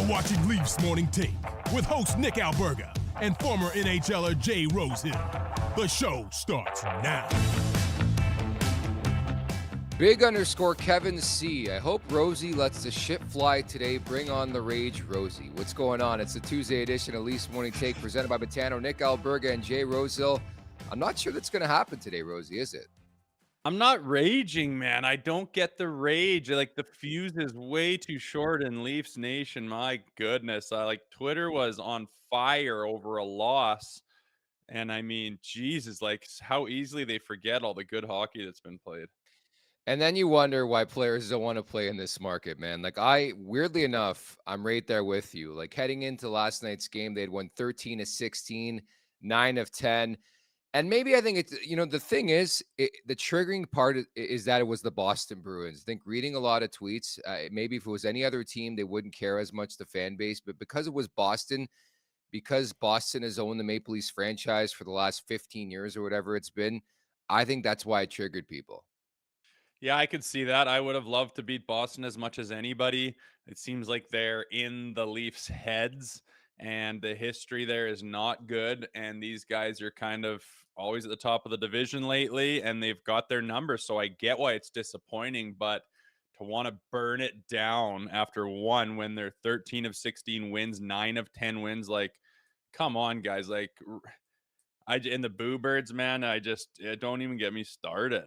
watching Leafs Morning Take with host Nick Alberga and former NHLer Jay Rosehill. The show starts now. Big_Kevin C. I hope Rosie lets the shit fly today. Bring on the rage, Rosie. What's going on? It's the Tuesday edition of Leafs Morning Take presented by Betano, Nick Alberga, and Jay Rosehill. I'm not sure that's going to happen today, Rosie, is it? I'm not raging, man. I don't get the rage. Like, the fuse is way too short in Leafs Nation. My goodness. Twitter was on fire over a loss. And I mean, Jesus, like how easily they forget all the good hockey that's been played. And then you wonder why players don't want to play in this market, man. Weirdly enough, I'm right there with you. Like, heading into last night's game, they'd won 13 of 16, 9 of 10. And maybe I think it's, the thing is, the triggering part is that it was the Boston Bruins. I think reading a lot of tweets, maybe if it was any other team, they wouldn't care as much, the fan base. But because it was Boston, because Boston has owned the Maple Leafs franchise for the last 15 years or whatever it's been, I think that's why it triggered people. Yeah, I could see that. I would have loved to beat Boston as much as anybody. It seems like they're in the Leafs' heads, and the history there is not good. And these guys are kind of always at the top of the division lately, and they've got their number. So I get why it's disappointing, but to want to burn it down after one when they're 13 of 16 wins, 9 of 10 wins, like, come on, guys. In the Boo Birds, man, don't even get me started.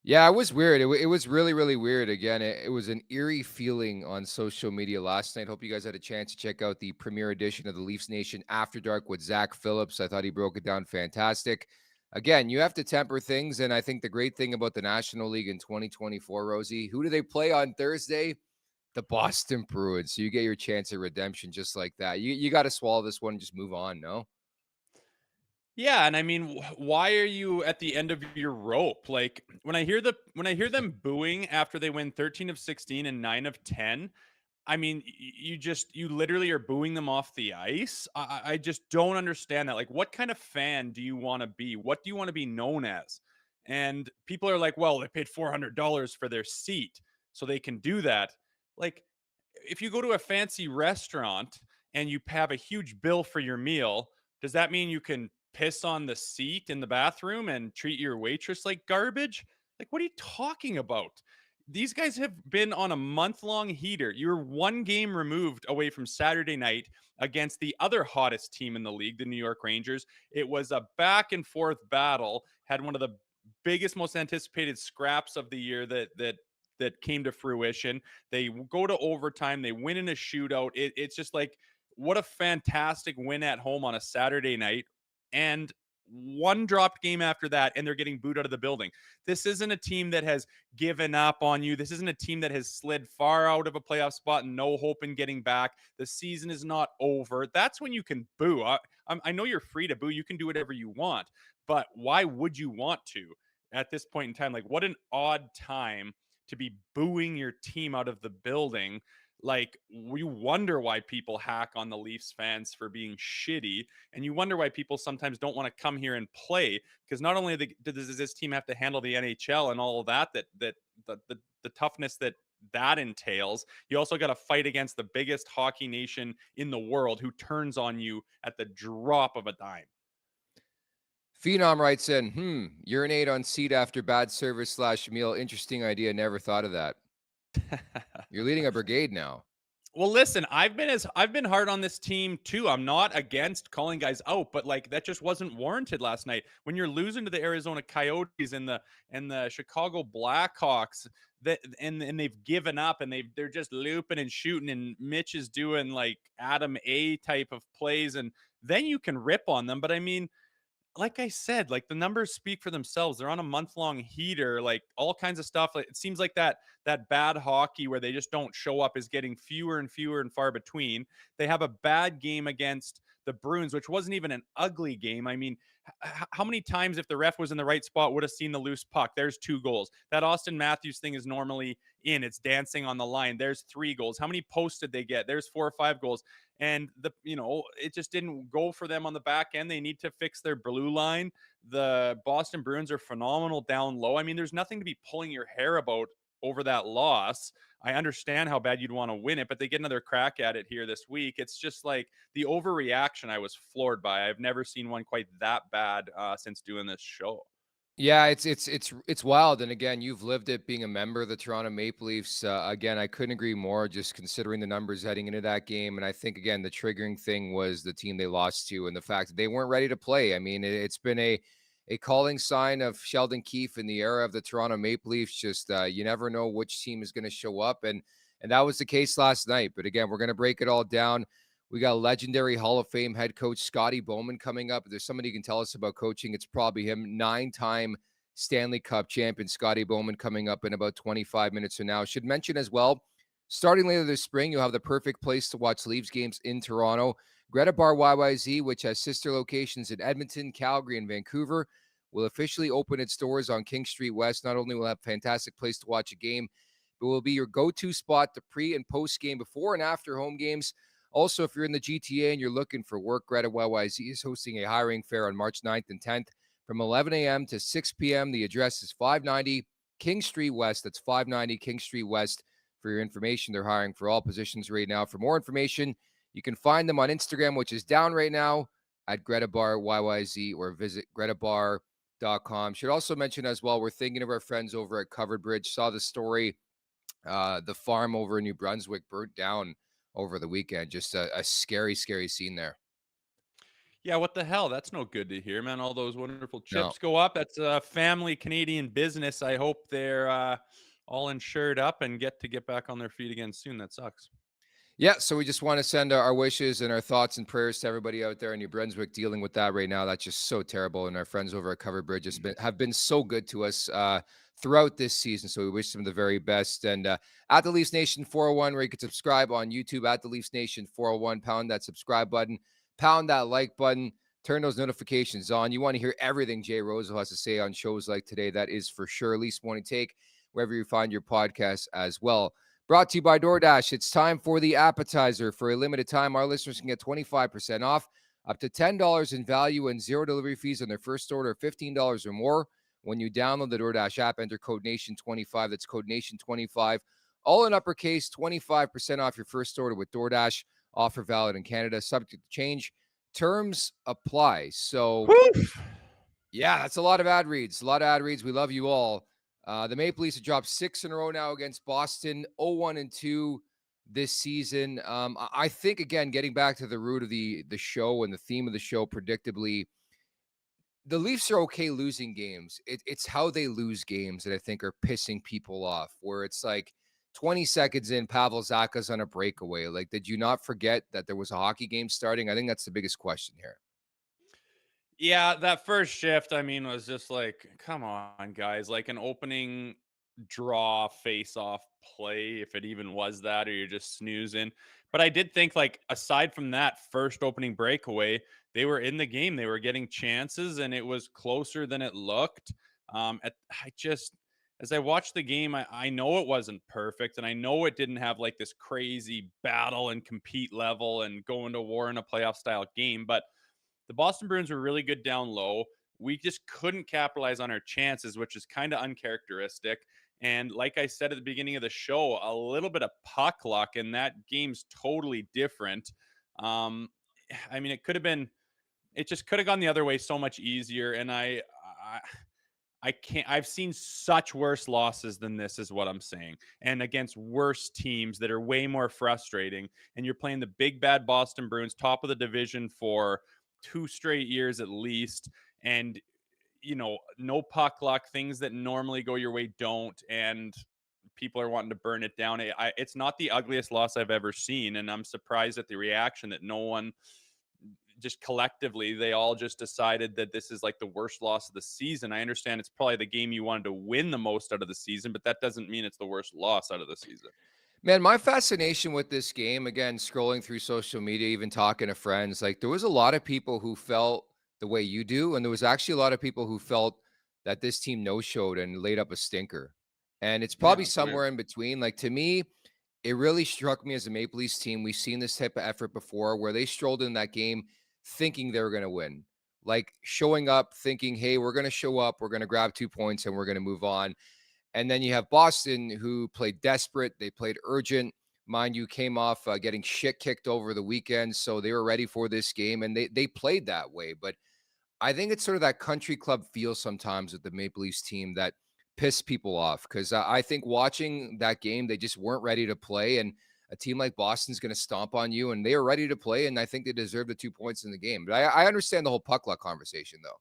Yeah, it was weird. It was really, really weird. Again, it was an eerie feeling on social media last night. Hope you guys had a chance to check out the premiere edition of the Leafs Nation After Dark with Zach Phillips. I thought he broke it down fantastic. Again, you have to temper things, and I think the great thing about the National League in 2024, Rosie, who do they play on Thursday? The Boston Bruins. So you get your chance at redemption just like that. You got to swallow this one and just move on, no? Yeah, and I mean, why are you at the end of your rope? Like, when I hear them booing after they win 13 of 16 and 9 of 10, I mean, you literally are booing them off the ice. I just don't understand that. Like, what kind of fan do you want to be? What do you want to be known as? And people are like, well, they paid $400 for their seat, so they can do that. Like, if you go to a fancy restaurant and you have a huge bill for your meal, does that mean you can piss on the seat in the bathroom and treat your waitress like garbage? Like, what are you talking about? These guys have been on a month-long heater. You're one game removed away from Saturday night against the other hottest team in the league, the New York Rangers. It was a back and forth battle, had one of the biggest, most anticipated scraps of the year that came to fruition. They go to overtime. They win in a shootout. It's just like, what a fantastic win at home on a Saturday night. And one dropped game after that, and they're getting booed out of the building. This isn't a team that has given up on you. This isn't a team that has slid far out of a playoff spot and no hope in getting back. The season is not over. That's when you can boo. I know you're free to boo. You can do whatever you want. But why would you want to at this point in time? Like, what an odd time to be booing your team out of the building. Like, we wonder why people hack on the Leafs fans for being shitty, and you wonder why people sometimes don't want to come here and play, because not only does this team have to handle the NHL and all of the toughness that entails, you also got to fight against the biggest hockey nation in the world who turns on you at the drop of a dime. Phenom writes in, urinate on seat after bad service / meal. Interesting idea. Never thought of that. You're leading a brigade now. Well, listen, I've been hard on this team too. I'm not against calling guys out, but like, that just wasn't warranted last night. When you're losing to the Arizona Coyotes and the Chicago Blackhawks, and they've given up and they're just looping and shooting, and Mitch is doing like Adam A type of plays, and then you can rip on them. But I mean, like I said, like, the numbers speak for themselves. They're on a month-long heater, like, all kinds of stuff. Like, it seems like that bad hockey where they just don't show up is getting fewer and fewer and far between. They have a bad game against the Bruins, which wasn't even an ugly game. I mean, how many times, if the ref was in the right spot, would have seen the loose puck? There's 2 goals. That Austin Matthews thing is normally in. It's dancing on the line. There's 3 goals. How many posts did they get? There's 4 or 5 goals. And it just didn't go for them on the back end. They need to fix their blue line. The Boston Bruins are phenomenal down low. I mean, there's nothing to be pulling your hair about over that loss. I understand how bad you'd want to win it, but they get another crack at it here this week. It's just like the overreaction I was floored by. I've never seen one quite that bad since doing this show. Yeah, it's wild, and again, you've lived it being a member of the Toronto Maple Leafs. Again, I couldn't agree more. Just considering the numbers heading into that game, and I think again the triggering thing was the team they lost to, and the fact that they weren't ready to play. I mean, it's been a calling sign of Sheldon Keefe in the era of the Toronto Maple Leafs. Just you never know which team is going to show up, and that was the case last night. But again, we're going to break it all down. We got legendary Hall of Fame head coach Scotty Bowman coming up. If there's somebody who can tell us about coaching, it's probably him. 9-time Stanley Cup champion Scotty Bowman coming up in about 25 minutes from now. Should mention as well, starting later this spring, you'll have the perfect place to watch Leafs games in Toronto. Greta Bar YYZ, which has sister locations in Edmonton, Calgary, and Vancouver, will officially open its doors on King Street West. Not only will have a fantastic place to watch a game, but will be your go-to spot to pre- and post-game, before and after home games. Also, if you're in the GTA and you're looking for work, Greta YYZ is hosting a hiring fair on March 9th and 10th from 11 a.m. to 6 p.m. The address is 590 King Street West. That's 590 King Street West. For your information, they're hiring for all positions right now. For more information, you can find them on Instagram, which is down right now, at Greta Bar YYZ, or visit gretabar.com. Should also mention as well, we're thinking of our friends over at Covered Bridge. Saw the story, the farm over in New Brunswick burnt down over the weekend. Just a scary, scary scene there. Yeah, what the hell? That's no good to hear, man. All those wonderful No. chips go up. That's a family Canadian business. I hope they're all insured up and get back on their feet again soon. That sucks. Yeah, so we just want to send our wishes and our thoughts and prayers to everybody out there in New Brunswick dealing with that right now. That's just so terrible. And our friends over at Covered Bridge have been so good to us throughout this season. So we wish them the very best. And at the Leafs Nation 401, where you can subscribe on YouTube, at the Leafs Nation 401, pound that subscribe button, pound that like button, turn those notifications on. You want to hear everything Jay Rosehill has to say on shows like today. That is for sure. Leafs Morning Take, wherever you find your podcast as well. Brought to you by DoorDash. It's time for the appetizer. For a limited time, our listeners can get 25% off, up to $10 in value, and zero delivery fees on their first order of $15 or more. When you download the DoorDash app, enter code NATION25. That's code NATION25. All in uppercase, 25% off your first order with DoorDash. Offer valid in Canada. Subject to change. Terms apply. So, yeah, that's a lot of ad reads. A lot of ad reads. We love you all. The Maple Leafs have dropped 6 in a row now against Boston, 0-1-2 this season. I think, again, getting back to the root of the show and the theme of the show, predictably, the Leafs are okay losing games. It's how they lose games that I think are pissing people off, where it's like 20 seconds in, Pavel Zacha's on a breakaway. Like, did you not forget that there was a hockey game starting? I think that's the biggest question here. Yeah, that first shift, I mean, was just like, come on, guys. Like an opening draw face-off play, if it even was that, or you're just snoozing. But I did think, like, aside from that first opening breakaway, they were in the game. They were getting chances, and it was closer than it looked. As I watched the game, I know it wasn't perfect, and I know it didn't have like this crazy battle and compete level and going to war in a playoff style game, but the Boston Bruins were really good down low. We just couldn't capitalize on our chances, which is kind of uncharacteristic. And like I said at the beginning of the show, a little bit of puck luck, and that game's totally different. I mean, it just could have gone the other way so much easier. And I can't, I've seen such worse losses than this, is what I'm saying. And against worse teams that are way more frustrating. And you're playing the big bad Boston Bruins, top of the division for 2 straight years at least. And, you know, no puck luck, things that normally go your way don't. And people are wanting to burn it down. It's not the ugliest loss I've ever seen. And I'm surprised at the reaction that no one, just collectively, they all just decided that this is like the worst loss of the season. I understand it's probably the game you wanted to win the most out of the season, but that doesn't mean it's the worst loss out of the season. Man, my fascination with this game, again, scrolling through social media, even talking to friends, like there was a lot of people who felt the way you do. And there was actually a lot of people who felt that this team no-showed and laid up a stinker. And it's probably somewhere in between. Like, to me, it really struck me as a Maple Leafs team. We've seen this type of effort before where they strolled in that game thinking they were going to win, like showing up thinking, hey, we're going to show up, we're going to grab 2 points, and we're going to move on. And then you have Boston, who played desperate. They played urgent. Mind you, came off getting shit kicked over the weekend, so they were ready for this game, and they played that way. But I think it's sort of that country club feel sometimes with the Maple Leafs team that piss people off, because I think watching that game, they just weren't ready to play, and a team like Boston's going to stomp on you, and they are ready to play, and I think they deserve the 2 points in the game. But I understand the whole puck luck conversation, though.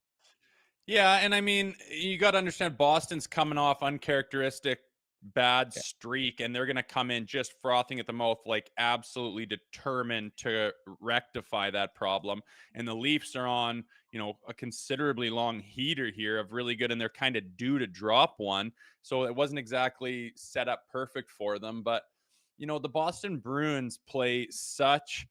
Yeah, and I mean, you got to understand Boston's coming off uncharacteristic bad Yeah. streak, and they're going to come in just frothing at the mouth, like absolutely determined to rectify that problem. And the Leafs are on, a considerably long heater here of really good, and they're kind of due to drop one. So it wasn't exactly set up perfect for them. But, the Boston Bruins play such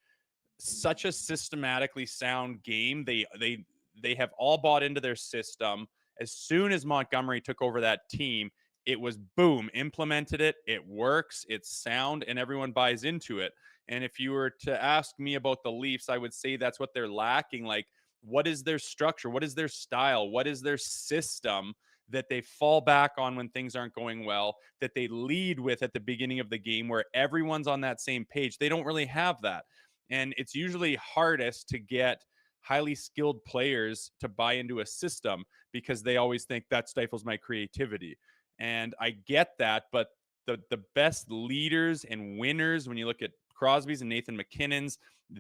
a systematically sound game. They have all bought into their system. As soon as Montgomery took over that team, it was boom, implemented it. It works, it's sound, and everyone buys into it. And if you were to ask me about the Leafs, I would say that's what they're lacking. Like, what is their structure? What is their style? What is their system that they fall back on when things aren't going well, that they lead with at the beginning of the game where everyone's on that same page? They don't really have that. And it's usually hardest to get highly skilled players to buy into a system because they always think that stifles my creativity. And I get that, but the best leaders and winners, when you look at Crosby's and Nathan McKinnon's,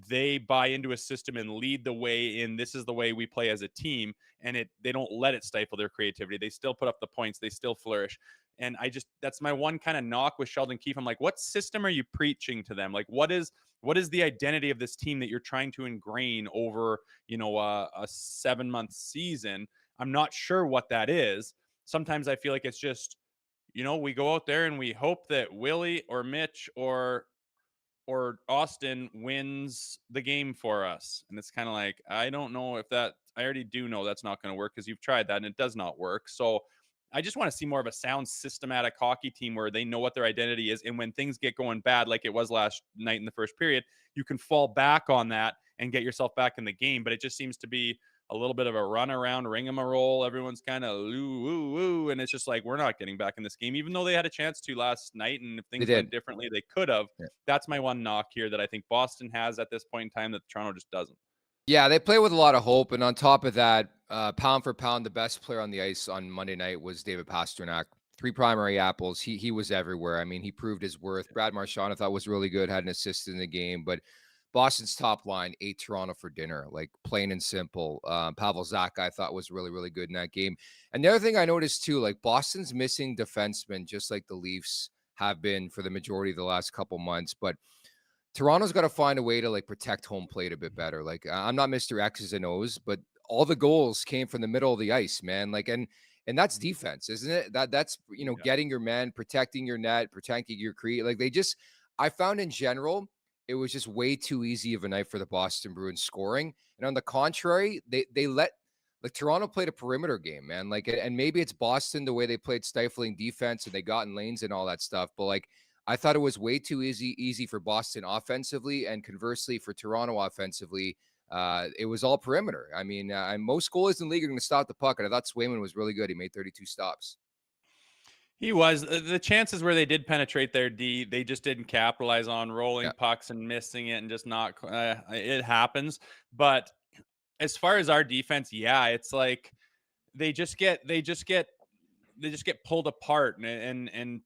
they buy into a system and lead the way in this is the way we play as a team, and they don't let it stifle their creativity. They still put up the points, they still flourish. And that's my one kind of knock with Sheldon Keefe. I'm like, what system are you preaching to them? Like, what is the identity of this team that you're trying to ingrain over, a 7-month season? I'm not sure what that is. Sometimes I feel like it's just, we go out there and we hope that Willie or Mitch or Austin wins the game for us. And it's kind of like, I don't know if that, I already do know that's not going to work because you've tried that and it does not work. So I just want to see more of a sound, systematic hockey team where they know what their identity is. And when things get going bad, like it was last night in the first period, you can fall back on that and get yourself back in the game. But it just seems to be a little bit of a run around, ring-em-a-roll. Everyone's kind of woo, woo, woo. And it's just like, we're not getting back in this game, even though they had a chance to last night. And if They things went did. differently, they could have. Yeah. That's my one knock here that I think Boston has at this point in time that Toronto just doesn't. Yeah, they play with a lot of hope. And on top of that, pound for pound, the best player on the ice on Monday night was David Pastrnak. 3 primary apples. He was everywhere. I mean, he proved his worth. Brad Marchand, I thought, was really good, had an assist in the game. But Boston's top line ate Toronto for dinner, like plain and simple. Pavel Zacha, I thought, was really, really good in that game. And the other thing I noticed too, like Boston's missing defensemen, just like the Leafs have been for the majority of the last couple months. But Toronto's got to find a way to like protect home plate a bit better. Like I'm not Mr. X's and O's, but all the goals came from the middle of the ice, man. Like and that's defense, isn't it? That's Yeah. getting your men, protecting your net, protecting your create. Like I found in general, it was just way too easy of a night for the Boston Bruins scoring. And on the contrary, they let like Toronto played a perimeter game, man. Like and maybe it's Boston the way they played stifling defense and they got in lanes and all that stuff, but like I thought it was way too easy for Boston offensively, and conversely for Toronto offensively, it was all perimeter. I mean, most goalies in the league are going to stop the puck, and I thought Swayman was really good. He made 32 stops. He was. The chances where they did penetrate their D, they just didn't capitalize on rolling pucks and missing it and just not. It happens. But as far as our defense, yeah, it's like they just get pulled apart and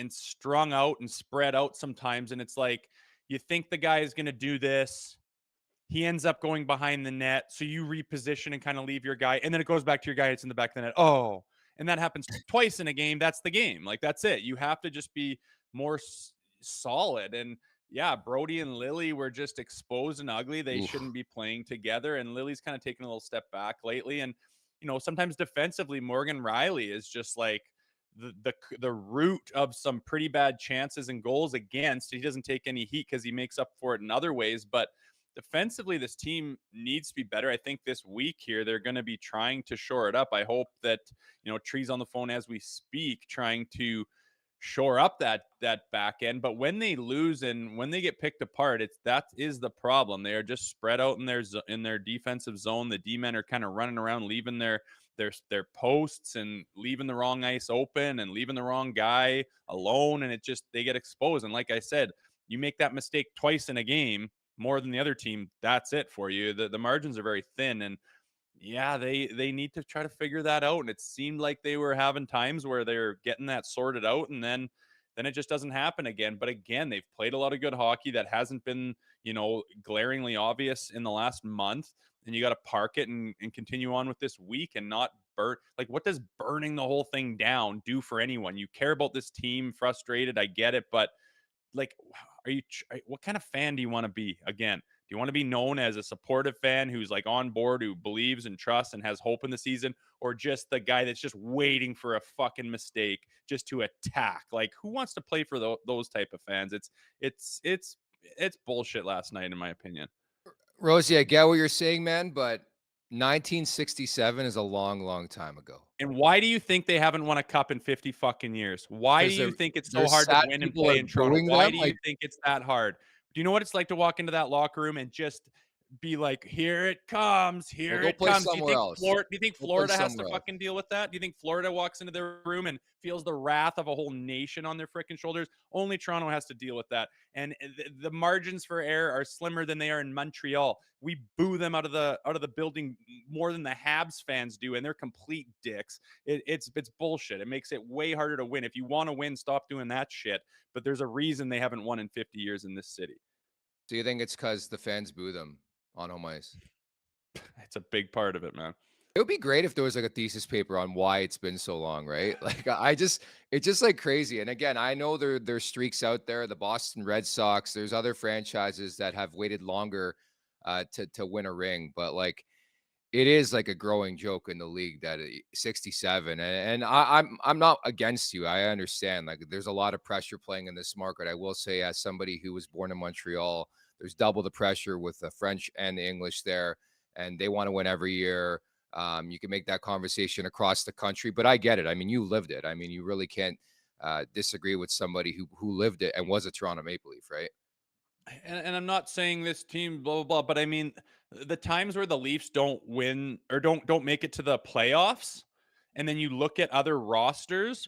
strung out and spread out sometimes. And it's like you think the guy is going to do this. He ends up going behind the net. So you reposition and kind of leave your guy. And then it goes back to your guy. It's in the back of the net. Oh, and that happens twice in a game. That's the game. Like, that's it. You have to just be more solid. And yeah, Brody and Lily were just exposed and ugly. They shouldn't be playing together. And Lily's kind of taken a little step back lately. And, sometimes defensively, Morgan Riley is just like the root of some pretty bad chances and goals against. He doesn't take any heat because he makes up for it in other ways. But defensively, this team needs to be better. I think this week here, they're going to be trying to shore it up. I hope that, Tree's on the phone as we speak, trying to shore up that back end. But when they lose and when they get picked apart, that is the problem. They are just spread out in their defensive zone. The D-men are kind of running around, leaving their their posts and leaving the wrong ice open and leaving the wrong guy alone, and they get exposed. And like I said, you make that mistake twice in a game, more than the other team, that's it for you. The margins are very thin, and yeah, they need to try to figure that out. And it seemed like they were having times where they're getting that sorted out, and then it just doesn't happen again. But again, they've played a lot of good hockey that hasn't been, glaringly obvious in the last month. And you got to park it and continue on with this week and not burn. Like, what does burning the whole thing down do for anyone? You care about this team, frustrated, I get it, but like, what kind of fan do you want to be? Again, do you want to be known as a supportive fan who's like on board, who believes and trusts and has hope in the season, or just the guy that's just waiting for a fucking mistake just to attack? Like, who wants to play for those type of fans? It's bullshit last night, in my opinion. Rosie, I get what you're saying, man, but 1967 is a long, long time ago. And why do you think they haven't won a cup in 50 fucking years? Why do you think it's so hard to win and play in Toronto? Why do you think it's that hard? Do you know what it's like to walk into that locker room and just be like, here it comes, here it comes? Do you think Florida has to fucking deal with that? Do you think Florida walks into their room and feels the wrath of a whole nation on their freaking shoulders? Only Toronto has to deal with that. And the margins for error are slimmer than they are in Montreal. We boo them out of the building more than the Habs fans do, and they're complete dicks. It's bullshit. It makes it way harder to win. If you want to win, stop doing that shit. But there's a reason they haven't won in 50 years in this city. Do you think it's because the fans boo them on home ice? It's a big part of it, man. It would be great if there was like a thesis paper on why it's been so long, right? Like it's just like crazy. And again, I know there's streaks out there. The Boston Red Sox, there's other franchises that have waited longer to win a ring, but like it is like a growing joke in the league that 67. And I'm not against you. I understand. Like there's a lot of pressure playing in this market. I will say, as somebody who was born in Montreal, there's double the pressure with the French and the English there, and they want to win every year. You can make that conversation across the country, but I get it. I mean, you lived it. I mean, you really can't disagree with somebody who lived it and was a Toronto Maple Leaf, right? And I'm not saying this team blah blah blah, but I mean the times where the Leafs don't win or don't make it to the playoffs, and then you look at other rosters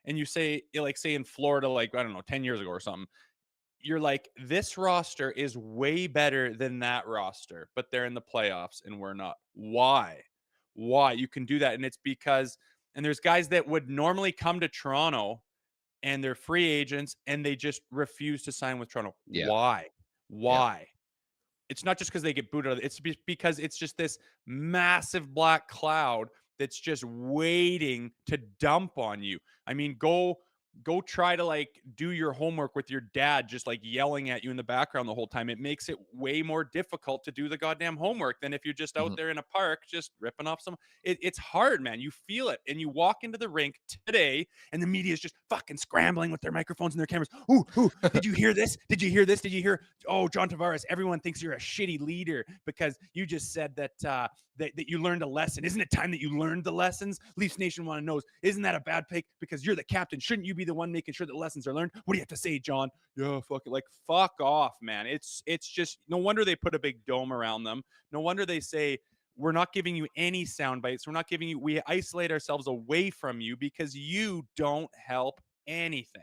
and you say, like, say in Florida, like, I don't know, 10 years ago or something, you're like, this roster is way better than that roster, but they're in the playoffs and we're not. Why? You can do that. And it's because, and there's guys that would normally come to Toronto and they're free agents and they just refuse to sign with Toronto. Yeah. Why? Yeah. It's not just because they get booted out. It's because it's just this massive black cloud that's just waiting to dump on you. I mean, go try to like do your homework with your dad just like yelling at you in the background the whole time. It makes it way more difficult to do the goddamn homework than if you're just out there in a park just ripping off some. It's hard, man. You feel it. And you walk into the rink today and the media is just fucking scrambling with their microphones and their cameras. Ooh, did you hear this? Did you hear this? Did you hear, oh, John Tavares, everyone thinks you're a shitty leader because you just said that that you learned a lesson. Isn't it time that you learned the lessons? Leafs Nation want to know, isn't that a bad pick because you're the captain? Shouldn't you be the one making sure that lessons are learned? What do you have to say, John? Yeah, fuck it. Like, fuck off, man. It's just, no wonder they put a big dome around them. No wonder they say, we're not giving you any sound bites. We isolate ourselves away from you because you don't help anything.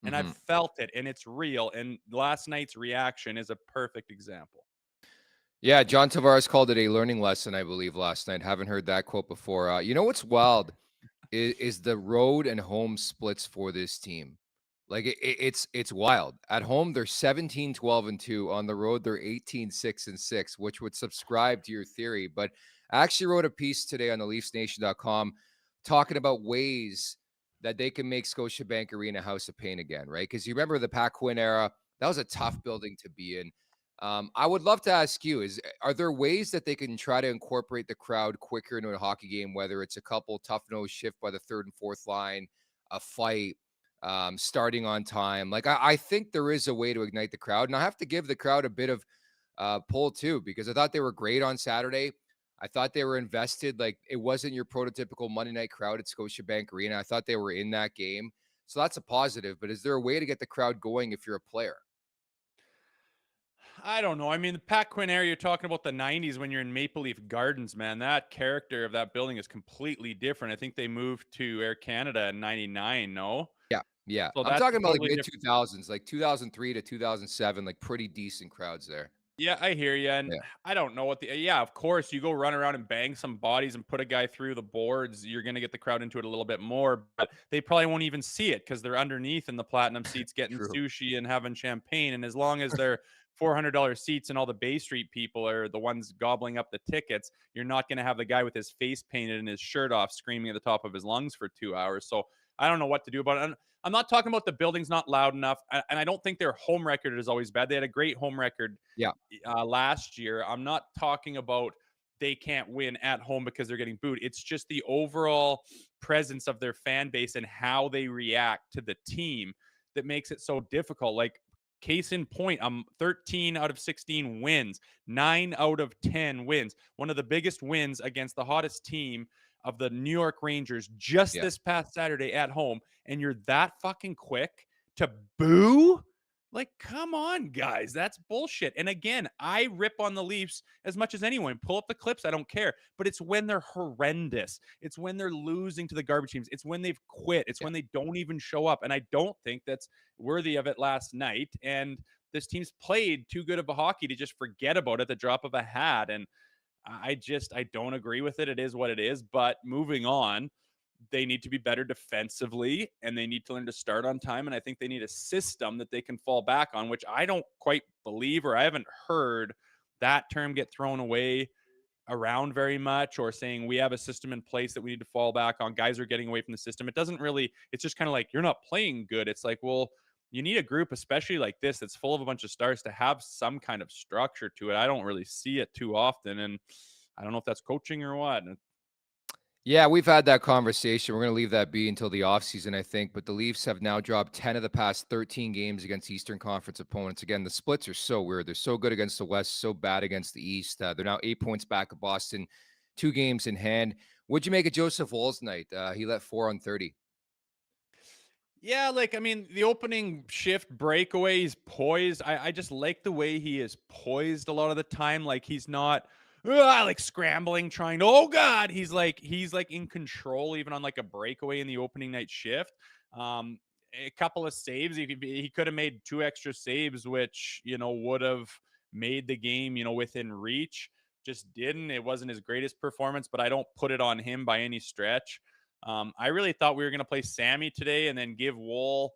And I've felt it, and it's real. And last night's reaction is a perfect example. Yeah, John Tavares called it a learning lesson, I believe, last night. Haven't heard that quote before. You know what's wild is the road and home splits for this team. Like it's wild. At home, they're 17-12-2. On the road, they're 18-6-6, which would subscribe to your theory. But I actually wrote a piece today on the LeafsNation.com talking about ways that they can make Scotiabank Arena House of Pain again, right? Because you remember the Pat Quinn era, that was a tough building to be in. I would love to ask you, are there ways that they can try to incorporate the crowd quicker into a hockey game, whether it's a couple tough nose shift by the third and fourth line, a fight, starting on time? Like, I think there is a way to ignite the crowd. And I have to give the crowd a bit of pull too, because I thought they were great on Saturday. I thought they were invested. Like, it wasn't your prototypical Monday night crowd at Scotiabank Arena. I thought they were in that game. So that's a positive. But is there a way to get the crowd going if you're a player? I don't know. I mean, the Pat Quinn era, you're talking about the 90s when you're in Maple Leaf Gardens, man. That character of that building is completely different. I think they moved to Air Canada in 99, no? Yeah, yeah. So I'm that's a talking about like totally mid different. 2000s, like 2003 to 2007, like pretty decent crowds there. Yeah, I hear you. And Yeah, I don't know what yeah, of course, you go run around and bang some bodies and put a guy through the boards, you're going to get the crowd into it a little bit more, but they probably won't even see it because they're underneath in the platinum seats getting true. sushi and having champagne. And as long as they're $400 seats and all the Bay Street people are the ones gobbling up the tickets, you're not going to have the guy with his face painted and his shirt off screaming at the top of his lungs for 2 hours. So I don't know what to do about it. I'm not talking about the building's not loud enough. And I don't think their home record is always bad. They had a great home record Yeah, last year. I'm not talking about they can't win at home because they're getting booed. It's just the overall presence of their fan base and how they react to the team that makes it so difficult. Like, case in point, 13 out of 16 wins, 9 out of 10 wins. One of the biggest wins against the hottest team of the New York Rangers just yeah. this past Saturday at home. And you're that fucking quick to boo? Like, come on, guys. That's bullshit. And again, I rip on the Leafs as much as anyone. Pull up the clips. I don't care. But it's when they're horrendous. It's when they're losing to the garbage teams. It's when they've quit. It's Yeah. when they don't even show up. And I don't think that's worthy of it last night. And this team's played too good of a hockey to just forget about it at the drop of a hat. And I don't agree with it. It is what it is. But moving on, they need to be better defensively and they need to learn to start on time. And I think they need a system that they can fall back on, which I don't quite believe, or I haven't heard that term get thrown away around very much, or saying we have a system in place that we need to fall back on. Guys are getting away from the system. It doesn't really, it's just kind of like, you're not playing good. It's like, well, you need a group, especially like this, that's full of a bunch of stars, to have some kind of structure to it. I don't really see it too often. And I don't know if that's coaching or what. Yeah, we've had that conversation. We're going to leave that be until the offseason, I think. But the Leafs have now dropped 10 of the past 13 games against Eastern Conference opponents. Again, the splits are so weird. They're so good against the West, so bad against the East. They're now 8 points back of Boston, 2 games in hand. What'd you make of Joseph Woll's night? He let 4 on 30. Yeah, like, I mean, the opening shift breakaway, he's poised. I just like the way he is poised a lot of the time. Like, he's not like scrambling, trying to, oh God. He's like in control, even on like a breakaway in the opening night shift. Um, a couple of saves. He could have made 2 extra saves, which, would have made the game, within reach. Just didn't. It wasn't his greatest performance, but I don't put it on him by any stretch. I really thought we were going to play Sammy today and then give Wool,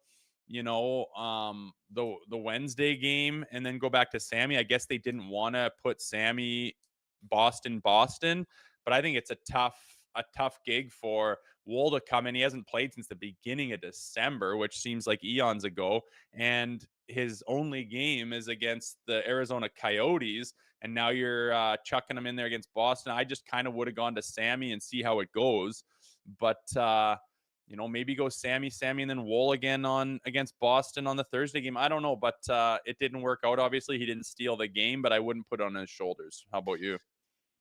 the Wednesday game and then go back to Sammy. I guess they didn't want to put Sammy Boston, but I think it's a tough gig for Wool to come in. He hasn't played since the beginning of December, which seems like eons ago, and his only game is against the Arizona Coyotes. And now you're chucking him in there against Boston. I just kind of would have gone to Sammy and see how it goes. But maybe go Sammy, and then Wool again on against Boston on the Thursday game. I don't know, but it didn't work out. Obviously, he didn't steal the game, but I wouldn't put it on his shoulders. How about you?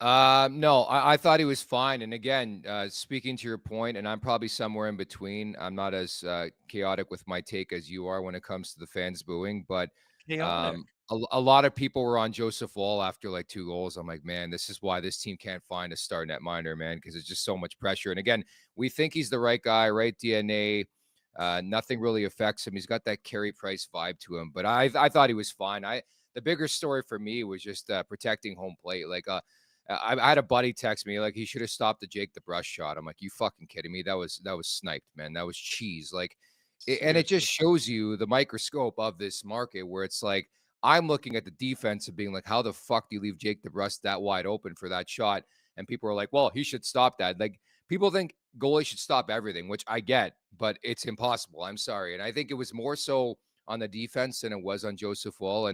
No, I thought he was fine. And again, speaking to your point, and I'm probably somewhere in between. I'm not as chaotic with my take as you are when it comes to the fans booing, but Chaotic. a lot of people were on Joseph Woll after like 2 goals. I'm like, man, this is why this team can't find a star netminder, man, because it's just so much pressure. And again, we think he's the right guy, right DNA. Nothing really affects him. He's got that Carey Price vibe to him, but I thought he was fine. The bigger story for me was just protecting home plate. Like I had a buddy text me like he should have stopped the Jake the Brush shot. I'm like, you fucking kidding me? That was sniped, man. That was cheese. Like, and it just Seriously. shows you the microscope of this market where it's like I'm looking at the defense and being like, how the fuck do you leave Jake the Brush that wide open for that shot? And people are like, well, he should stop that. Like people think goalies should stop everything, which I get, but it's impossible. I'm sorry. And I think it was more so on the defense than it was on Joseph Woll.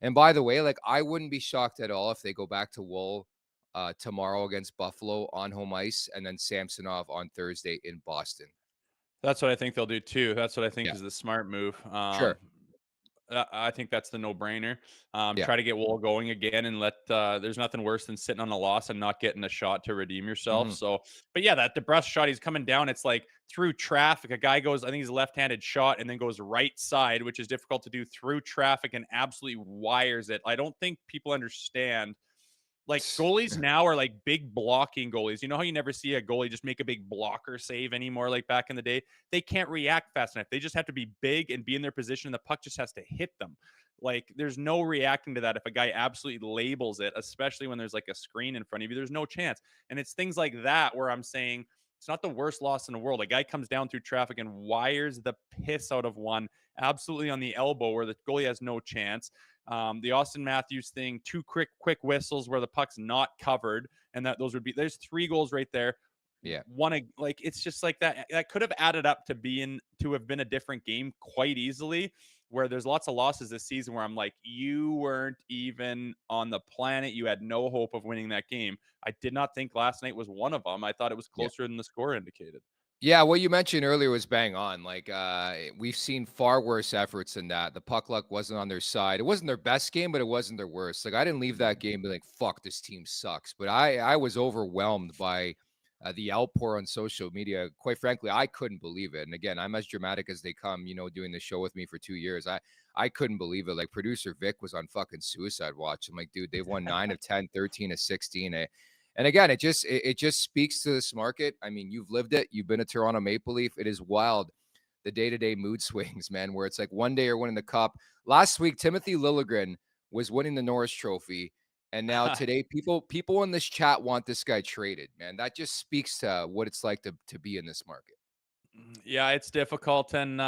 And by the way, like I wouldn't be shocked at all if they go back to Woll tomorrow against Buffalo on home ice, and then Samsonov on Thursday in Boston. That's what I think they'll do too. That's what I think Yeah, is the smart move. sure. I think that's the no-brainer. Yeah. Try to get Woll going again and there's nothing worse than sitting on a loss and not getting a shot to redeem yourself. Hmm. So, but yeah, that DeBrusk shot, he's coming down. It's like through traffic. A guy goes, I think he's a left-handed shot and then goes right side, which is difficult to do through traffic and absolutely wires it. I don't think people understand. Like goalies now are like big blocking goalies. You know how you never see a goalie just make a big blocker save anymore like back in the day? They can't react fast enough. They just have to be big and be in their position. And the puck just has to hit them. Like there's no reacting to that if a guy absolutely labels it, especially when there's like a screen in front of you. There's no chance. And it's things like that where I'm saying it's not the worst loss in the world. A guy comes down through traffic and wires the piss out of one absolutely on the elbow where the goalie has no chance. The Austin Matthews thing, two quick whistles where the puck's not covered, and there's 3 goals right there. Yeah. Like it's just like that could have added up to have been a different game quite easily. Where there's lots of losses this season where I'm like, you weren't even on the planet. You had no hope of winning that game. I did not think last night was one of them. I thought it was Yeah. closer than the score indicated. Yeah, what you mentioned earlier was bang on. Like, we've seen far worse efforts than that. The puck luck wasn't on their side. It wasn't their best game, but it wasn't their worst. Like, I didn't leave that game being like, "Fuck, this team sucks." But I was overwhelmed by the outpour on social media. Quite frankly, I couldn't believe it. And again, I'm as dramatic as they come. Doing the show with me for 2 years, I couldn't believe it. Like, producer Vic was on fucking suicide watch. I'm like, dude, they've won 9 of 10, 13 of 16. And again, it just speaks to this market. I mean, you've lived it. You've been a Toronto Maple Leaf. It is wild, the day-to-day mood swings, man, where it's like one day you're winning the cup. Last week, Timothy Liljegren was winning the Norris Trophy. And now today, people in this chat want this guy traded, man. That just speaks to what it's like to be in this market. Yeah, it's difficult. And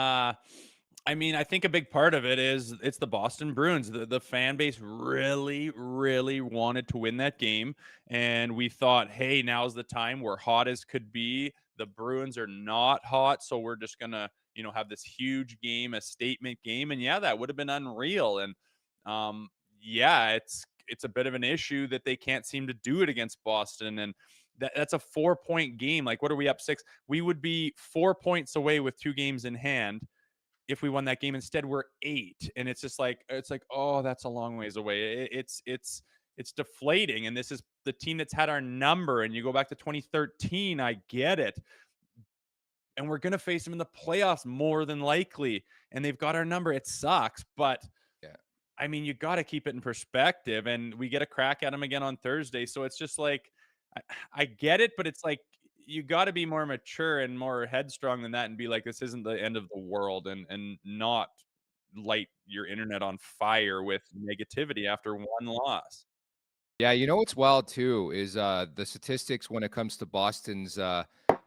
I mean, I think a big part of it is it's the Boston Bruins. The fan base really, really wanted to win that game. And we thought, hey, now's the time. We're hot as could be. The Bruins are not hot. So we're just going to, have this huge game, a statement game. And yeah, that would have been unreal. And yeah, it's a bit of an issue that they can't seem to do it against Boston. And that's a 4-point game. Like, what are we up 6? We would be 4 points away with 2 games in hand if we won that game. Instead, we're 8, and it's just like oh, that's a long ways away. It's deflating, and this is the team that's had our number. And you go back to 2013, I get it, and we're gonna face them in the playoffs more than likely, and they've got our number. It sucks, but Yeah. I mean, you got to keep it in perspective, and we get a crack at them again on Thursday. So it's just like I get it, but it's like you got to be more mature and more headstrong than that, and be like, this isn't the end of the world, and not light your internet on fire with negativity after one loss. Yeah, what's wild too is the statistics when it comes to Boston's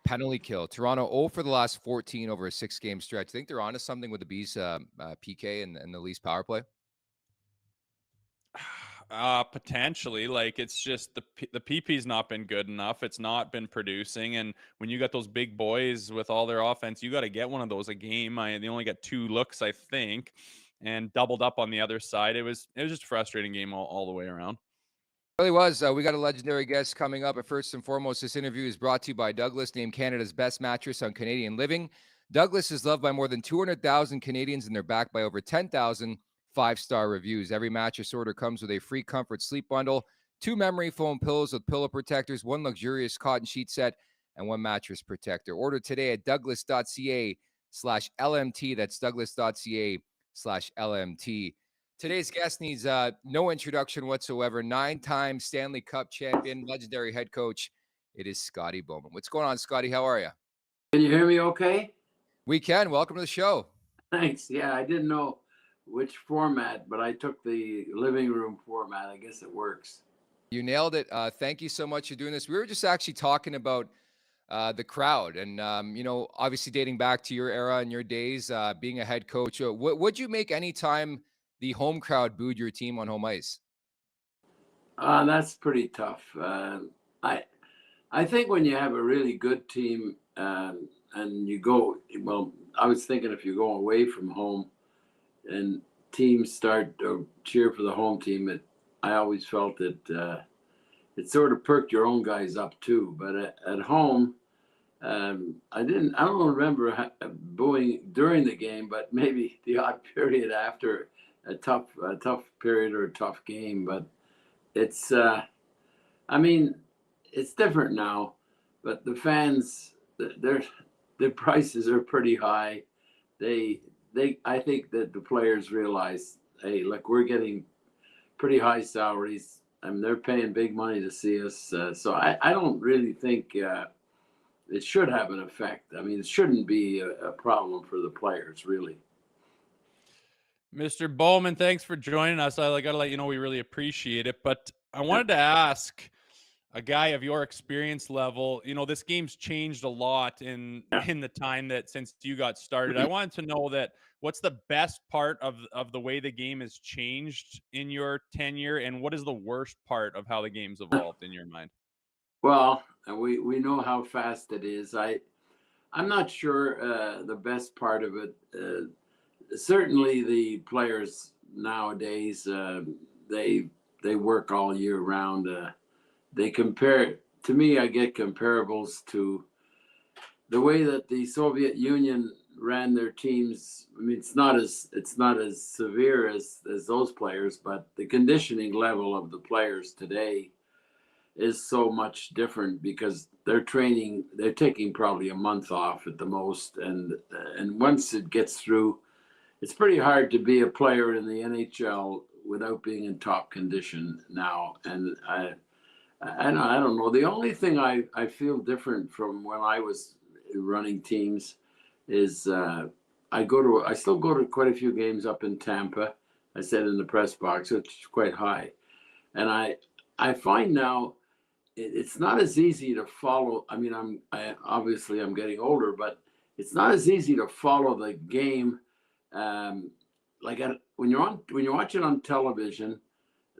penalty kill. Toronto 0 for the last 14 over a 6-game stretch. Think they're onto something with the Bees PK and the Leafs power play? Potentially. Like, it's just the PP's not been good enough. It's not been producing, and when you got those big boys with all their offense, you got to get one of those a game. They only got 2 looks, I think, and doubled up on the other side. It was just a frustrating game all the way around. Really was. We got a legendary guest coming up. But first and foremost, this interview is brought to you by Douglas, named Canada's best mattress on Canadian living. Douglas is loved by more than 200,000 Canadians, and they're backed by over 10,000 5-star reviews. Every mattress order comes with a free comfort sleep bundle, 2 memory foam pillows with pillow protectors, 1 luxurious cotton sheet set, and 1 mattress protector. Order today at douglas.ca/LMT. That's douglas.ca/LMT. Today's guest needs no introduction whatsoever. 9-time Stanley Cup champion, legendary head coach. It is Scotty Bowman. What's going on, Scotty? How are you? Can you hear me okay? We can. Welcome to the show. Thanks. Yeah, I didn't know which format, but I took the living room format. I guess it works. You nailed it. Thank you so much for doing this. We were just actually talking about the crowd and, obviously dating back to your era and your days being a head coach. What'd you make any time the home crowd booed your team on home ice? That's pretty tough. I think when you have a really good team and you go, well, I was thinking if you go away from home and teams start to cheer for the home team, I always felt that it sort of perked your own guys up too. But at home, I don't remember booing during the game, but maybe the odd period after tough period or a tough game, but it's I mean, it's different now, but the fans, their prices are pretty high. They I think that the players realize, hey, look, we're getting pretty high salaries. I mean, they're paying big money to see us. So I don't really think it should have an effect. I mean, it shouldn't be a problem for the players, really. Mr. Bowman, thanks for joining us. I got to let you know we really appreciate it. But I wanted to ask a guy of your experience level, this game's changed a lot in the time that since you got started. I wanted to know that what's the best part of the way the game has changed in your tenure, and what is the worst part of how the game's evolved in your mind? Well, we know how fast it is. I'm not sure the best part of it. Certainly, the players nowadays they work all year round. They compare to me. I get comparables to the way that the Soviet Union ran their teams. I mean, it's not as severe as those players, but the conditioning level of the players today is so much different because they're taking probably a month off at the most, and once it gets through, it's pretty hard to be a player in the NHL without being in top condition now. And I don't know. The only thing I feel different from when I was running teams is I still go to quite a few games up in Tampa. I said in the press box, which is quite high, and I find now it's not as easy to follow. I mean, obviously I'm getting older, but it's not as easy to follow the game. When you watch it on television,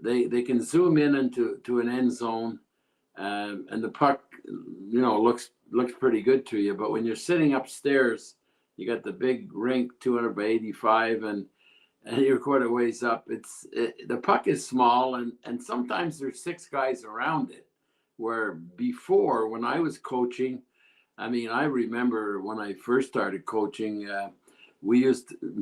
they can zoom in into an end zone, and the puck, looks pretty good to you. But when you're sitting upstairs, you got the big rink, 200 by 85, and you're quite a ways up. The puck is small, and sometimes there's six guys around it. Where before, when I was coaching, I mean, I remember when I first started coaching,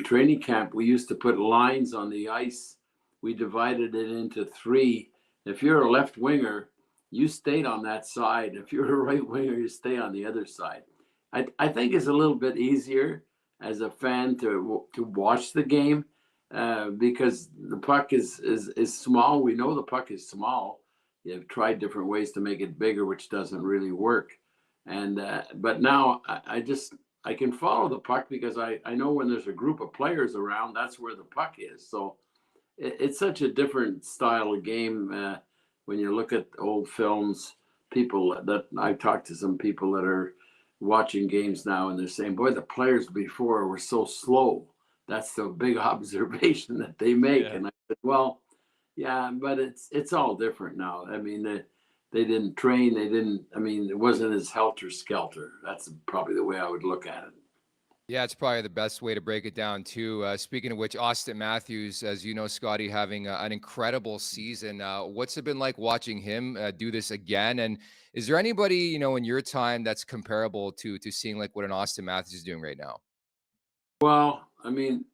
training camp, we used to put lines on the ice. We divided it into three. If you're a left winger, you stayed on that side. If you're a right winger, you stay on the other side. I think it's a little bit easier as a fan to watch the game because the puck is small. We know the puck is small. You've tried different ways to make it bigger, which doesn't really work. And but now I can follow the puck because I know when there's a group of players around, that's where the puck is. So it's such a different style of game. When you look at old films, I've talked to some people that are watching games now, and they're saying, boy, the players before were so slow. That's the big observation that they make. Yeah. And I said, well, yeah, but it's all different now. I mean, they didn't train. It wasn't as helter-skelter. That's probably the way I would look at it. Yeah, it's probably the best way to break it down, too. Speaking of which, Austin Matthews, as you know, Scotty, having an incredible season. What's it been like watching him do this again? And is there anybody, in your time that's comparable to seeing like what an Austin Matthews is doing right now? Well, I mean,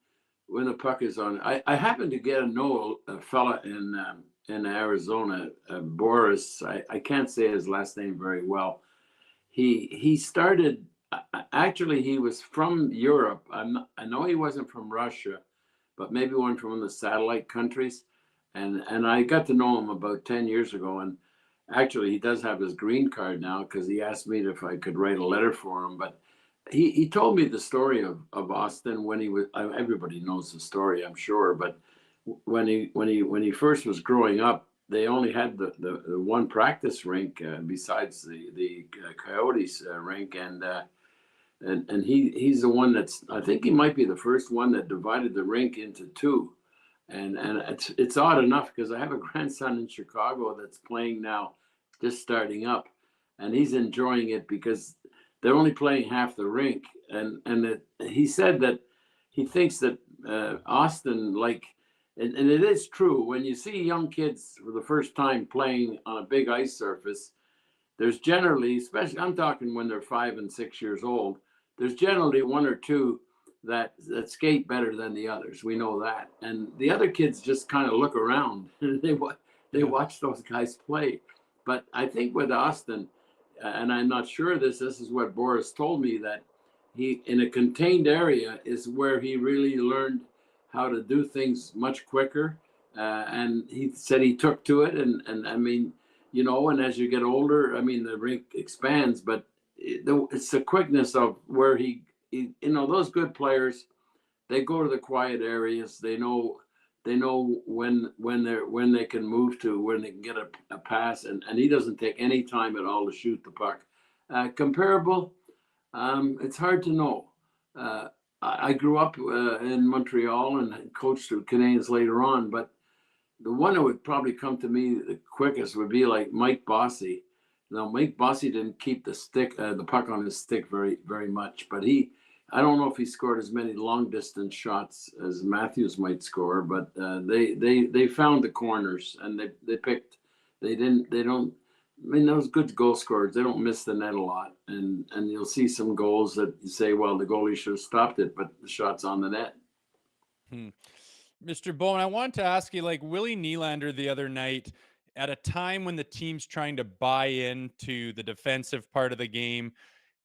when the puck is on, I happen to get to know a fella in Arizona, Boris. I can't say his last name very well. He started. Actually, he was from Europe. I know he wasn't from Russia, but maybe one from the satellite countries. And I got to know him about 10 years ago. And actually, he does have his green card now because he asked me if I could write a letter for him. But he told me the story of Austin when he was. Everybody knows the story, I'm sure. But when he first was growing up, they only had the one practice rink besides the Coyotes rink, and he's the one I think he might be the first one that divided the rink into two, and it's odd enough because I have a grandson in Chicago that's playing now, just starting up, and he's enjoying it because they're only playing half the rink, and he said that he thinks that Austin and it is true when you see young kids for the first time playing on a big ice surface. There's generally, especially I'm talking when they're 5 and 6 years old, there's generally one or two that skate better than the others. We know that, and the other kids just kind of look around and they watch those guys play. But I think with Austin, and I'm not sure this is what Boris told me, that he in a contained area is where he really learned how to do things much quicker. And he said he took to it, and I mean, and as you get older, I mean, the rink expands, but it's the quickness of where he those good players, they go to the quiet areas. They know when they can move to, when they can get a pass, and he doesn't take any time at all to shoot the puck. Comparable, it's hard to know. I grew up in Montreal and coached the Canadiens later on, but the one that would probably come to me the quickest would be like Mike Bossy. Mike Bossy didn't keep the puck on his stick very, very much, but I don't know if he scored as many long distance shots as Matthews might score, but they found the corners, and they don't. I mean, those good goal scorers, they don't miss the net a lot, and you'll see some goals that you say, well, the goalie should have stopped it, but the shot's on the net. Mr. Bowman, I wanted to ask you, like Willie Nylander the other night, at a time when the team's trying to buy into the defensive part of the game,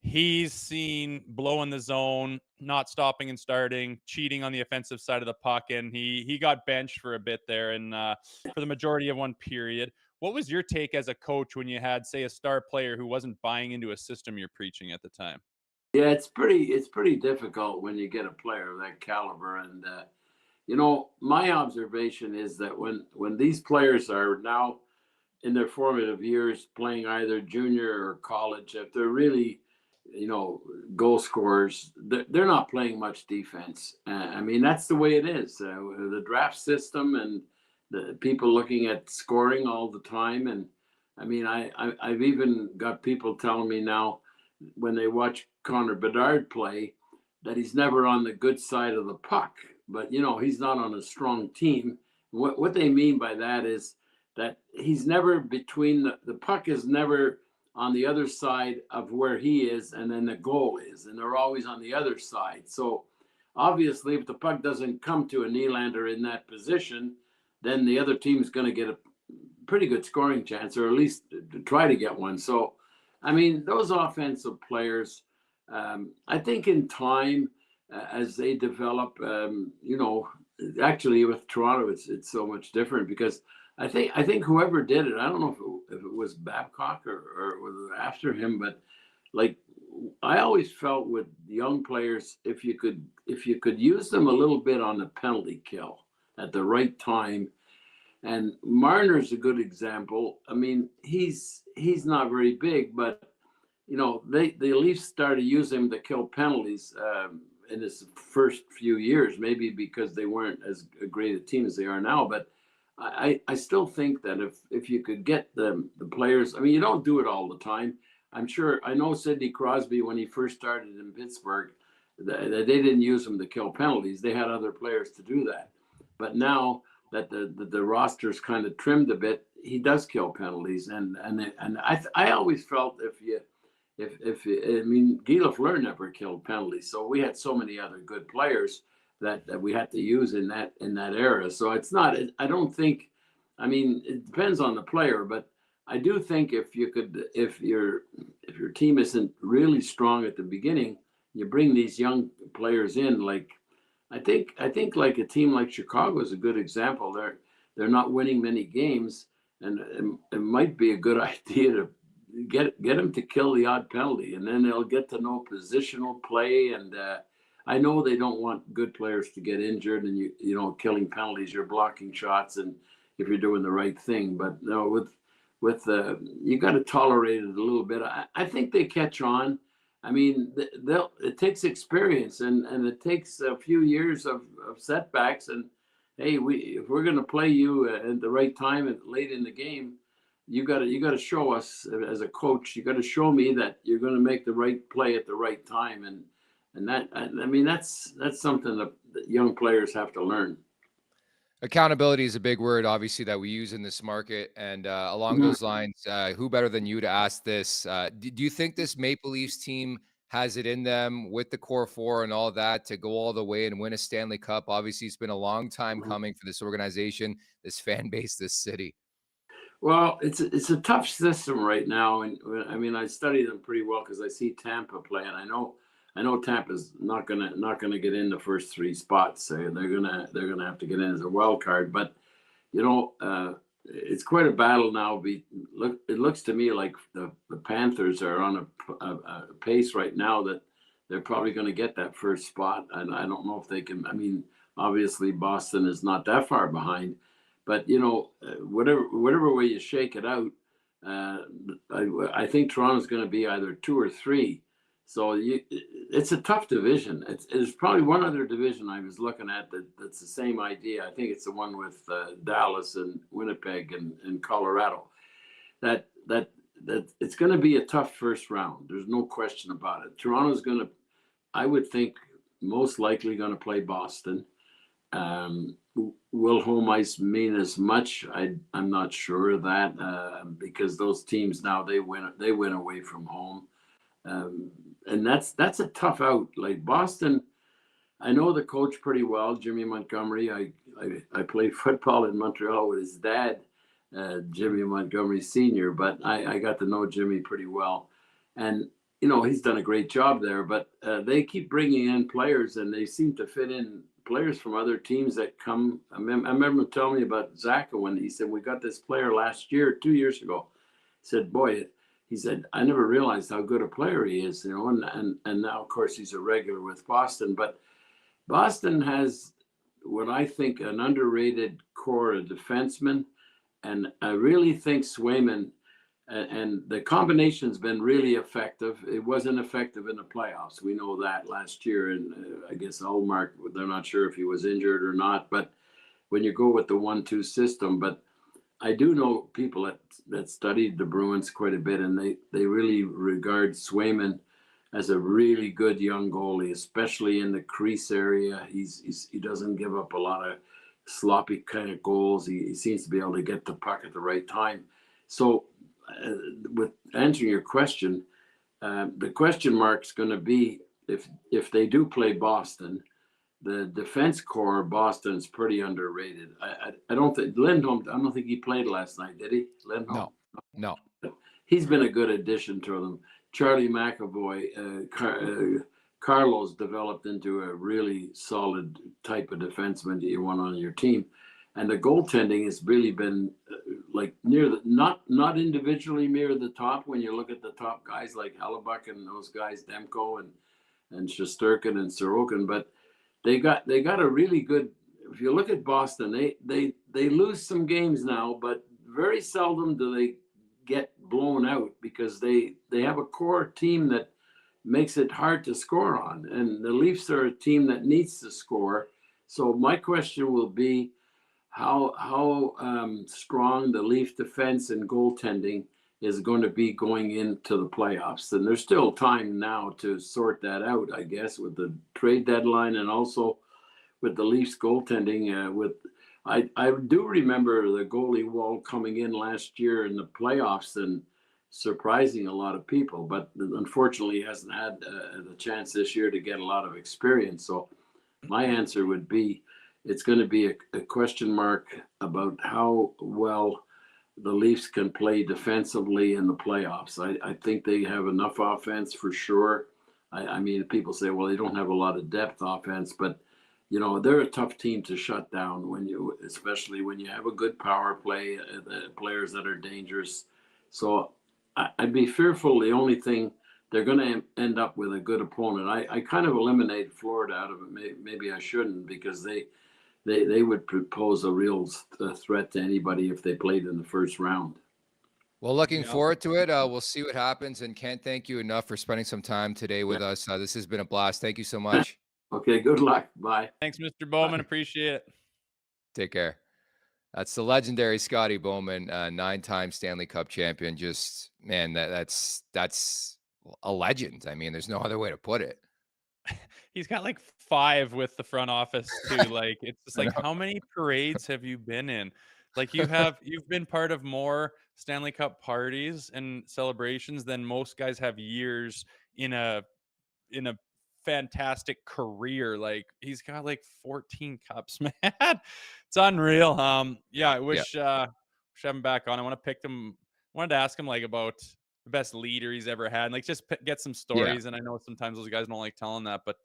he's seen blowing the zone, not stopping and starting, cheating on the offensive side of the puck, and he got benched for a bit there and for the majority of one period. What was your take as a coach when you had, say, a star player who wasn't buying into a system you're preaching at the time? Yeah, it's pretty difficult when you get a player of that caliber. And my observation is that when these players are now in their formative years playing either junior or college, if they're really goal scorers, they're not playing much defense. I mean, that's the way it is. The draft system and the people looking at scoring all the time. And I mean, I've even got people telling me now when they watch Connor Bedard play that he's never on the good side of the puck, but he's not on a strong team. What they mean by that is that he's never between the puck is never on the other side of where he is, and then the goal is, and they're always on the other side. So obviously, if the puck doesn't come to a Nylander in that position, then the other team is going to get a pretty good scoring chance, or at least to try to get one. So, I mean, those offensive players, I think in time, as they develop, actually with Toronto, it's so much different, because I think whoever did it, I don't know if it was Babcock or was it after him, but like I always felt with young players, if you could use them a little bit on the penalty kill at the right time. And Marner's a good example. I mean, he's not very big, but the Leafs started using him to kill penalties in his first few years, maybe because they weren't as great a team as they are now. But I still think that if you could get the players, I mean, you don't do it all the time. I know Sidney Crosby, when he first started in Pittsburgh, they didn't use him to kill penalties. They had other players to do that. But now that the roster's kind of trimmed a bit, he does kill penalties. And I always felt I mean, Guy Lafleur never killed penalties, so we had so many other good players that we had to use in that era. So it's not. I don't think. I mean, it depends on the player, but I do think if your team isn't really strong at the beginning, you bring these young players in. Like I think like a team like Chicago is a good example. They're not winning many games, and it might be a good idea to get them to kill the odd penalty, and then they'll get to know positional play. And I know they don't want good players to get injured, and killing penalties, you're blocking shots, and if you're doing the right thing. But no, with you got to tolerate it a little bit. I think they catch on. I mean, it takes experience, and it takes a few years of setbacks. And hey, if we're going to play you at the right time and late in the game, you got to show us as a coach. You got to show me that you're going to make the right play at the right time, and that, I mean, that's something that young players have to learn. Accountability is a big word, obviously, that we use in this market. And along those lines, who better than you to ask this? Do you think this Maple Leafs team has it in them with the core four and all that to go all the way and win a Stanley Cup? Obviously, it's been a long time coming for this organization, this fan base, this city. Well, it's a tough system right now, and I mean I study them pretty well because I see Tampa play, and I know Tampa's not gonna get in the first three spots. So they're gonna have to get in as a wild card, but it's quite a battle now. It looks to me like the Panthers are on a pace right now that they're probably going to get that first spot, and I don't know if they can. I mean, obviously Boston is not that far behind, but whatever way you shake it out, I think Toronto's going to be either 2 or 3. So it's a tough division. There's probably one other division I was looking at that's the same idea. I think it's the one with Dallas and Winnipeg and Colorado. That it's going to be a tough first round. There's no question about it. Toronto's going to, I would think, most likely going to play Boston. Will home ice mean as much? I'm not sure of that because those teams now they win away from home. And that's a tough out. Like Boston, I know the coach pretty well, Jimmy Montgomery. I played football in Montreal with his dad, Jimmy Montgomery Sr., but I got to know Jimmy pretty well. And, he's done a great job there, but they keep bringing in players and they seem to fit in players from other teams that come. I remember him telling me about Zaka when he said, we got this player 2 years ago. He said, boy, he said, I never realized how good a player he is, and now, of course, he's a regular with Boston. But Boston has what I think an underrated core of defensemen, and I really think Swayman and the combination's been really effective. It wasn't effective in the playoffs. We know that last year, and I guess Ullmark, they're not sure if he was injured or not, but when you go with the 1-2 system, but I do know people that studied the Bruins quite a bit, and they really regard Swayman as a really good young goalie, especially in the crease area. He doesn't give up a lot of sloppy kind of goals. He seems to be able to get the puck at the right time. So, with answering your question, the question mark is going to be if they do play Boston. The defense core of Boston is pretty underrated. I don't think Lindholm. I don't think he played last night, did he? Lindholm? No. He's been a good addition to them. Charlie McAvoy, Carlos developed into a really solid type of defenseman that you want on your team, and the goaltending has really been like near the not individually near the top. When you look at the top guys like Hellebuck and those guys, Demko and Shesterkin and Sorokin, but they got a really good. If you look at Boston, they lose some games now, but very seldom do they get blown out because they have a core team that makes it hard to score on, and the Leafs are a team that needs to score. So my question will be how strong the Leaf defense and goaltending is going to be going into the playoffs. And there's still time now to sort that out, I guess, with the trade deadline and also with the Leafs goaltending. I do remember the goalie wall coming in last year in the playoffs and surprising a lot of people, but unfortunately he hasn't had the chance this year to get a lot of experience. So my answer would be it's going to be a question mark about how well the Leafs can play defensively in the playoffs. I think they have enough offense for sure. I mean, people say, well, they don't have a lot of depth offense, but they're a tough team to shut down especially when you have a good power play, the players that are dangerous. So I'd be fearful. The only thing they're going to end up with a good opponent. I kind of eliminated Florida out of it. Maybe I shouldn't because they would pose a real threat to anybody if they played in the first round. Well, looking forward to it. We'll see what happens. And can't thank you enough for spending some time today with us. This has been a blast. Thank you so much. Okay, good luck. Bye. Thanks, Mr. Bowman. Bye. Appreciate it. Take care. That's the legendary Scotty Bowman, 9-time Stanley Cup champion. Just, man, that's a legend. I mean, there's no other way to put it. He's got like 5 with the front office too. Like, it's just like, how many parades have you been in? Like, you've been part of more Stanley Cup parties and celebrations than most guys have years in a in a fantastic career. Like he's got like 14 cups, man. It's unreal. Yeah, I wish have him back on. I want to pick him. Wanted to ask him like about the best leader he's ever had, and like just get some Yeah. stories. And I know sometimes those guys don't like telling that, but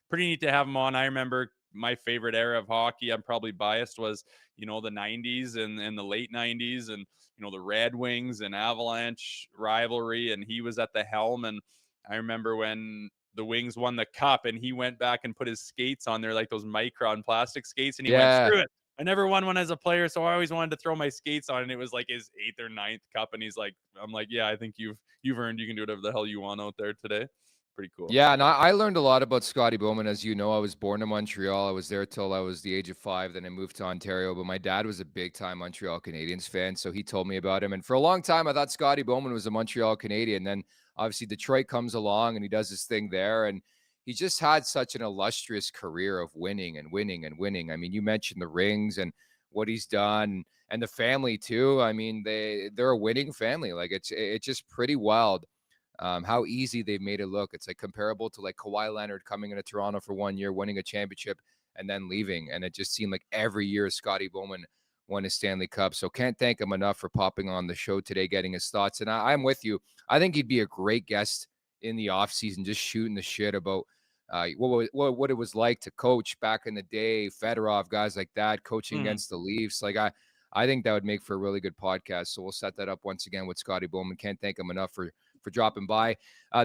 pretty neat to have him on. I remember my favorite era of hockey, I'm probably biased, was the 90s and the late 90s, and the Red Wings and Avalanche rivalry, and he was at the helm. And I remember when the Wings won the cup and he went back and put his skates on there, like those Micron plastic skates, and he went, Yeah. screw it, I never won one as a player, so I always wanted to throw my skates on. And it was like his 8th or 9th cup, and he's like, I'm like, yeah, I think you've earned, you can do whatever the hell you want out there today. Pretty cool. Yeah, and I learned a lot about Scotty Bowman. As you know, I was born in Montreal. I was there till I was the age of 5. Then I moved to Ontario. But my dad was a big-time Montreal Canadiens fan, so he told me about him. And for a long time, I thought Scotty Bowman was a Montreal Canadian. Then obviously Detroit comes along, and he does his thing there. And he just had such an illustrious career of winning and winning and winning. I mean, you mentioned the rings and what he's done, and the family too. I mean, they're a winning family. Like it's just pretty wild. How easy they've made it look. It's like comparable to like Kawhi Leonard coming into Toronto for 1 year, winning a championship, and then leaving. And it just seemed like every year Scotty Bowman won a Stanley Cup. So can't thank him enough for popping on the show today, getting his thoughts. And I'm with you. I think he'd be a great guest in the offseason, just shooting the shit about what it was like to coach back in the day, Fedorov, guys like that, coaching against the Leafs. Like I think that would make for a really good podcast. So we'll set that up once again with Scotty Bowman. Can't thank him enough for dropping by.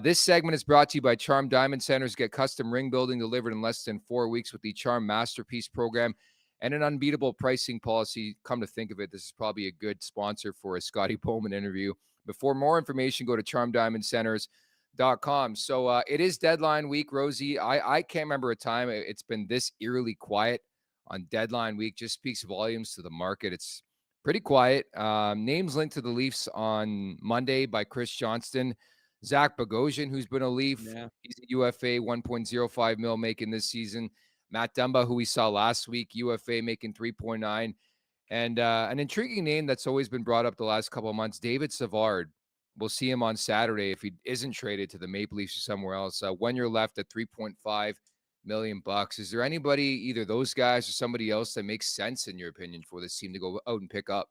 This segment is brought to you by Charm Diamond Centers. Get custom ring building delivered in less than 4 weeks with the Charm Masterpiece program and an unbeatable pricing policy. Come to think of it, this is probably a good sponsor for a Scotty Bowman interview. But for more information, go to charmdiamondcenters.com. So it is deadline week, Rosie. I can't remember a time it's been this eerily quiet on deadline week. Just speaks volumes to the market. It's pretty quiet. Names linked to the Leafs on Monday by Chris Johnston. Zach Bogosian, who's been a Leaf. Yeah. He's a UFA, 1.05 mil making this season. Matt Dumba, who we saw last week, UFA making 3.9. And an intriguing name that's always been brought up the last couple of months, David Savard. We'll see him on Saturday if he isn't traded to the Maple Leafs or somewhere else. When you're left at $3.5 million. Is there anybody, either those guys or somebody else, that makes sense in your opinion for this team to go out and pick up?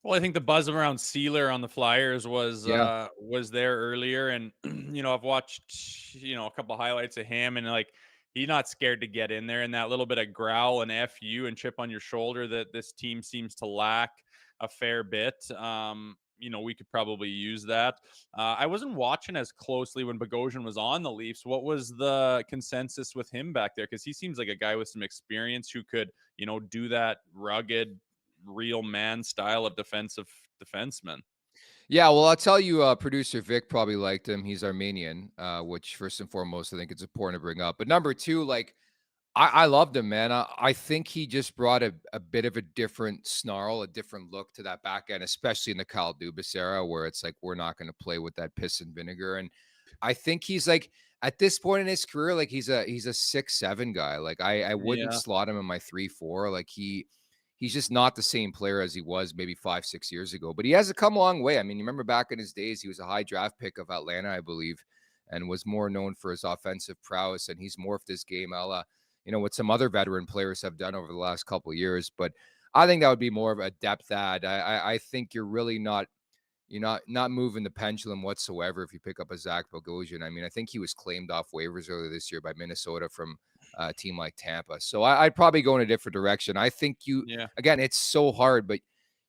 Well, I think the buzz around Sealer on the Flyers was there earlier, and I've watched a couple of highlights of him, and like he's not scared to get in there, and that little bit of growl and FU and chip on your shoulder that this team seems to lack a fair bit. We could probably use that. I wasn't watching as closely when Bogosian was on the Leafs. What was the consensus with him back there? Because he seems like a guy with some experience who could, do that rugged, real man style of defenseman. Yeah, well, I'll tell you, producer Vic probably liked him. He's Armenian, which first and foremost, I think it's important to bring up. But number two, like, I loved him, man. I think he just brought a bit of a different snarl, a different look to that back end, especially in the Kyle Dubas era, where it's like, we're not going to play with that piss and vinegar. And I think he's like, at this point in his career, like he's a 6'7" guy. Like I wouldn't slot him in my 3-4. Like he's just not the same player as he was maybe 5-6 years ago, but he has come a long way. I mean, you remember back in his days, he was a high draft pick of Atlanta, I believe, and was more known for his offensive prowess. And he's morphed his game what some other veteran players have done over the last couple of years. But I think that would be more of a depth add. I think you're really not moving the pendulum whatsoever if you pick up a Zach Bogosian. I mean, I think he was claimed off waivers earlier this year by Minnesota from a team like Tampa. So I'd probably go in a different direction. I think again, it's so hard, but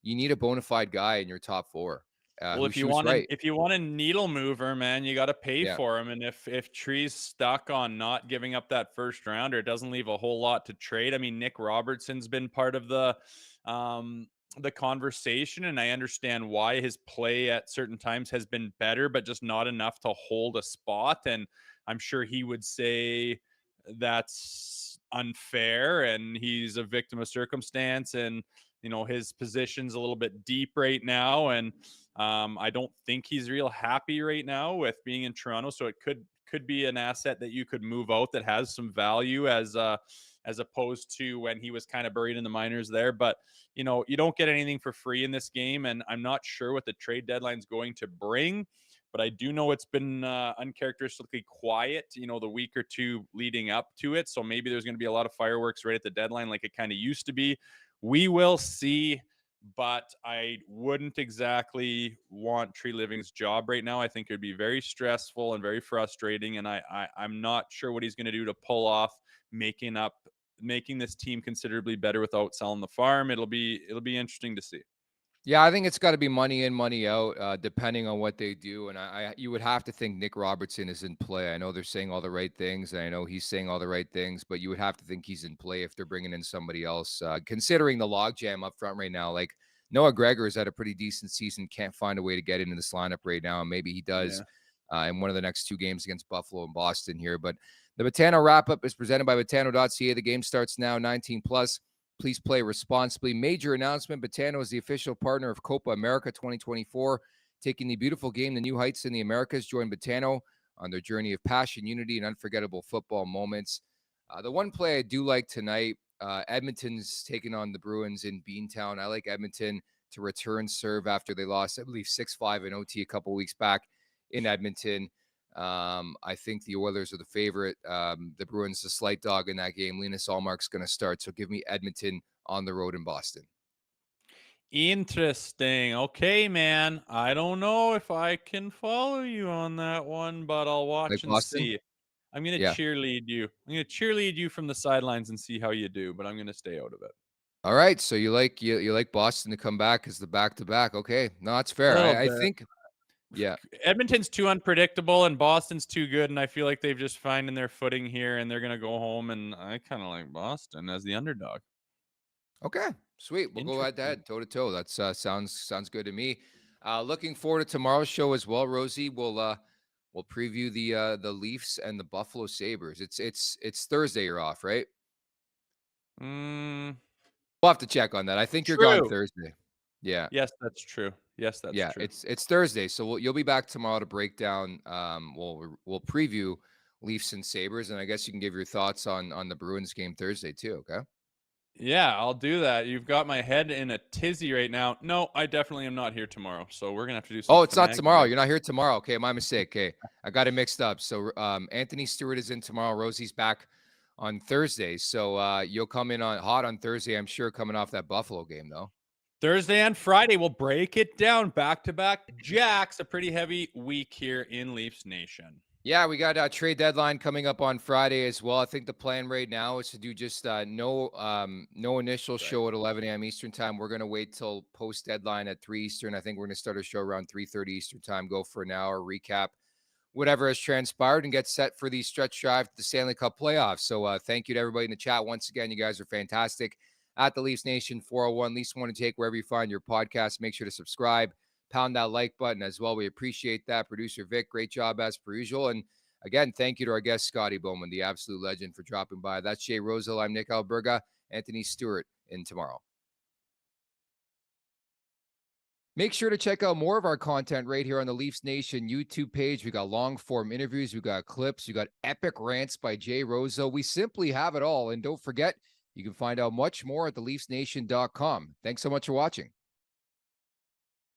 you need a bona fide guy in your top 4. Well, if you want a needle mover, man, you got to pay for him. And if Tree's stuck on not giving up that first rounder, it doesn't leave a whole lot to trade. I mean, Nick Robertson's been part of the conversation, and I understand why his play at certain times has been better, but just not enough to hold a spot. And I'm sure he would say that's unfair and he's a victim of circumstance, and his position's a little bit deep right now, and I don't think he's real happy right now with being in Toronto. So it could be an asset that you could move out that has some value as opposed to when he was kind of buried in the minors there. But you don't get anything for free in this game, and I'm not sure what the trade deadline's going to bring. but I do know it's been uncharacteristically quiet, the week or two leading up to it. So maybe there's going to be a lot of fireworks right at the deadline like it kind of used to be. We will see, but I wouldn't exactly want Tree Living's job right now. I think it'd be very stressful and very frustrating, and I'm not sure what he's going to do to pull off making this team considerably better without selling the farm. It'll be interesting to see. Yeah, I think it's got to be money in, money out, depending on what they do. And you would have to think Nick Robertson is in play. I know they're saying all the right things, and I know he's saying all the right things, but you would have to think he's in play if they're bringing in somebody else. Considering the logjam up front right now, like Noah Gregor's had a pretty decent season, can't find a way to get into this lineup right now, and maybe he does in one of the next two games against Buffalo and Boston here. But the Betano wrap-up is presented by Betano.ca. The game starts now, 19+. Please play responsibly. Major announcement, Betano is the official partner of Copa America 2024, taking the beautiful game to new heights in the Americas. Join Betano on their journey of passion, unity, and unforgettable football moments. The one play I do like tonight, Edmonton's taking on the Bruins in Beantown. I like Edmonton to return serve after they lost, I believe, 6-5 in OT a couple weeks back in Edmonton. I think the Oilers are the favorite. The Bruins, the slight dog in that game. Linus Ullmark's going to start. So give me Edmonton on the road in Boston. Interesting. Okay, man. I don't know if I can follow you on that one, but I'll watch Like and Boston? see. I'm going to cheerlead you. I'm going to cheerlead you from the sidelines and see how you do, but I'm going to stay out of it. All right. So you like Boston to come back as the back-to-back. Okay. No, that's fair. I think. Yeah. Edmonton's too unpredictable and Boston's too good, and I feel like they've just finding their footing here and they're going to go home, and I kind of like Boston as the underdog. Okay, sweet. We'll go head-to-head, toe-to-toe. That sounds good to me. Looking forward to tomorrow's show as well, Rosie. We'll preview the Leafs and the Buffalo Sabres. It's Thursday you're off, right? We'll have to check on that. I think you're gone Thursday. Yeah. Yes, that's true. Yes, that's true. It's Thursday, so you'll be back tomorrow to break down. We'll preview Leafs and Sabres, and I guess you can give your thoughts on the Bruins game Thursday too. Okay. Yeah, I'll do that. You've got my head in a tizzy right now. No, I definitely am not here tomorrow, so we're gonna have to do something. Oh, it's not tomorrow. You're not here tomorrow. Okay, my mistake. Okay, I got it mixed up. So Anthony Stewart is in tomorrow. Rosie's back on Thursday. So you'll come in hot on Thursday, I'm sure, coming off that Buffalo game though. Thursday and Friday, we'll break it down back-to-back jacks. A pretty heavy week here in Leafs Nation. Yeah, we got a trade deadline coming up on Friday as well. I think the plan right now is to do just no initial show at 11 a.m. Eastern time. We're going to wait till post-deadline at 3 Eastern. I think we're going to start a show around 3:30 Eastern time, go for an hour, recap whatever has transpired, and get set for the stretch drive to the Stanley Cup playoffs. So thank you to everybody in the chat. Once again, you guys are fantastic. At the Leafs Nation 401, Leafs Want to Take, wherever you find your podcast. Make sure to subscribe, pound that like button as well. We appreciate that. Producer Vic, great job as per usual. And again, thank you to our guest, Scotty Bowman, the absolute legend, for dropping by. That's Jay Rosehill. I'm Nick Alberga. Anthony Stewart in tomorrow. Make sure to check out more of our content right here on the Leafs Nation YouTube page. We got long-form interviews. We got clips. We got epic rants by Jay Rosehill. We simply have it all. And don't forget, you can find out much more at theleafsnation.com. Thanks so much for watching.